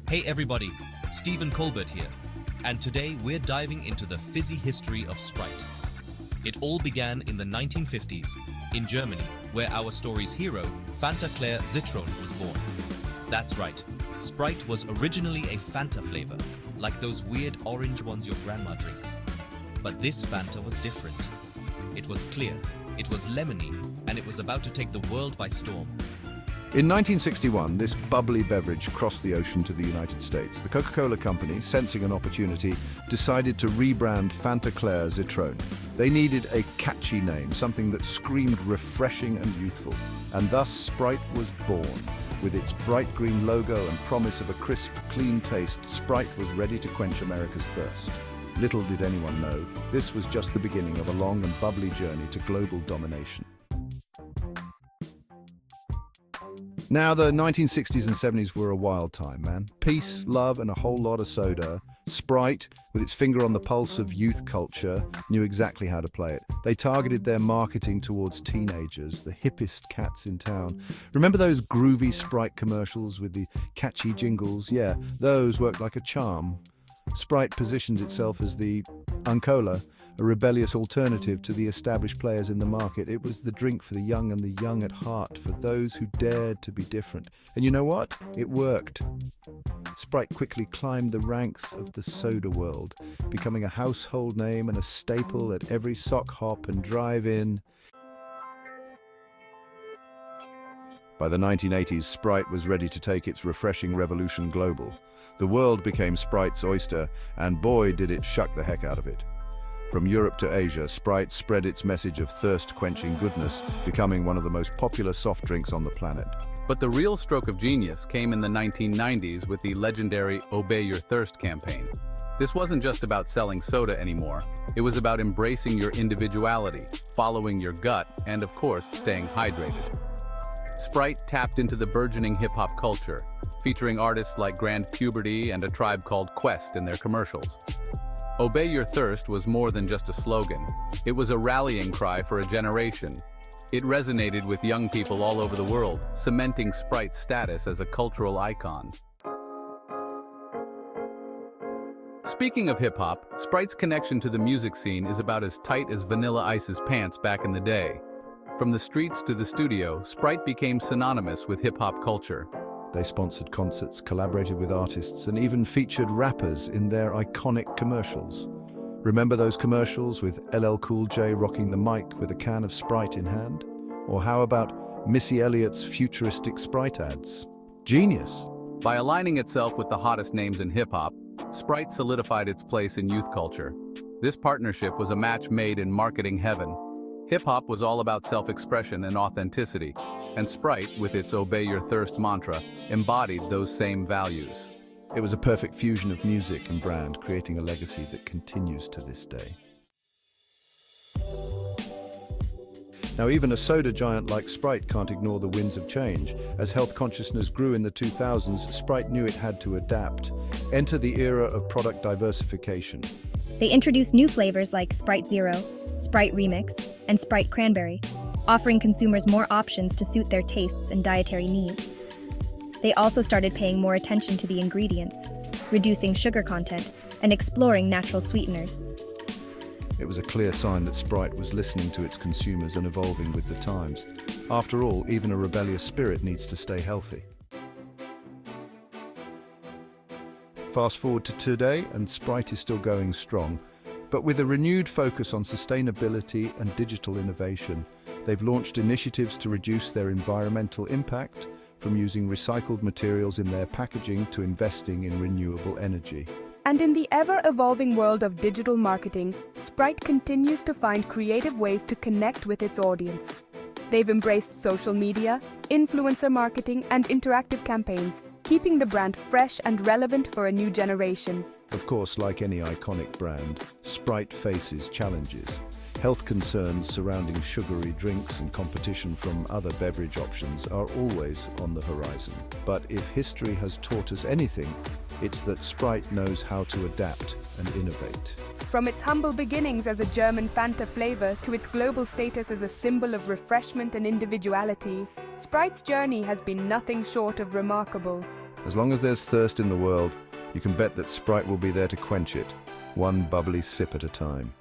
Hey everybody, Stephen Colbert here, and today we're diving into the fizzy history of Sprite. It all began in the 1950s in Germany, where our story's hero, Fanta Claire Zitron, was born. That's right, Sprite was originally a Fanta flavor, like those weird orange ones your grandma drinks. But this Fanta was different. It was clear, it was lemony, and it was about to take the world by storm. In 1961, this bubbly beverage crossed the ocean to the United States. The Coca-Cola Company, sensing an opportunity, decided to rebrand Fanta Claire Zitron. They needed a catchy name, something that screamed refreshing and youthful. And thus Sprite was born. With its bright green logo and promise of a crisp, clean taste, Sprite was ready to quench America's thirst. Little did anyone know, this was just the beginning of a long and bubbly journey to global domination. Now, the 1960s and 70s were a wild time, man. Peace, love, and a whole lot of soda. Sprite, with its finger on the pulse of youth culture, knew exactly how to play it. They targeted their marketing towards teenagers, the hippest cats in town. Remember those groovy Sprite commercials with the catchy jingles? Yeah, those worked like a charm. Sprite positioned itself as the Uncola, a rebellious alternative to the established players in the market. It was the drink for the young and the young at heart, for those who dared to be different. And you know what? It worked. Sprite quickly climbed the ranks of the soda world, becoming a household name and a staple at every sock hop and drive-in. By the 1980s, Sprite was ready to take its refreshing revolution global. The world became Sprite's oyster, and boy did it shuck the heck out of it. From Europe to Asia, Sprite spread its message of thirst-quenching goodness, becoming one of the most popular soft drinks on the planet. But the real stroke of genius came in the 1990s with the legendary Obey Your Thirst campaign. This wasn't just about selling soda anymore. It was about embracing your individuality, following your gut, and of course, staying hydrated. Sprite tapped into the burgeoning hip-hop culture, featuring artists like Grand Puberty and A Tribe Called Quest in their commercials. Obey Your Thirst was more than just a slogan. It was a rallying cry for a generation. It resonated with young people all over the world, cementing Sprite's status as a cultural icon. Speaking of hip-hop, Sprite's connection to the music scene is about as tight as Vanilla Ice's pants back in the day. From the streets to the studio, Sprite became synonymous with hip-hop culture. They sponsored concerts, collaborated with artists, and even featured rappers in their iconic commercials. Remember those commercials with LL Cool J rocking the mic with a can of Sprite in hand? Or how about Missy Elliott's futuristic Sprite ads? Genius! By aligning itself with the hottest names in hip-hop, Sprite solidified its place in youth culture. This partnership was a match made in marketing heaven. Hip-hop was all about self-expression and authenticity, and Sprite, with its Obey Your Thirst mantra, embodied those same values. It was a perfect fusion of music and brand, creating a legacy that continues to this day. Now, even a soda giant like Sprite can't ignore the winds of change. As health consciousness grew in the 2000s, Sprite knew it had to adapt. Enter the era of product diversification. They introduced new flavors like Sprite Zero, Sprite Remix, and Sprite Cranberry, offering consumers more options to suit their tastes and dietary needs. They also started paying more attention to the ingredients, reducing sugar content, and exploring natural sweeteners. It was a clear sign that Sprite was listening to its consumers and evolving with the times. After all, even a rebellious spirit needs to stay healthy. Fast forward to today, and Sprite is still going strong. But with a renewed focus on sustainability and digital innovation, they've launched initiatives to reduce their environmental impact, from using recycled materials in their packaging to investing in renewable energy. And in the ever-evolving world of digital marketing, Sprite continues to find creative ways to connect with its audience. They've embraced social media, influencer marketing, and interactive campaigns, keeping the brand fresh and relevant for a new generation. Of course, like any iconic brand, Sprite faces challenges. Health concerns surrounding sugary drinks and competition from other beverage options are always on the horizon. But if history has taught us anything, it's that Sprite knows how to adapt and innovate. From its humble beginnings as a German Fanta flavor to its global status as a symbol of refreshment and individuality, Sprite's journey has been nothing short of remarkable. As long as there's thirst in the world, you can bet that Sprite will be there to quench it, one bubbly sip at a time.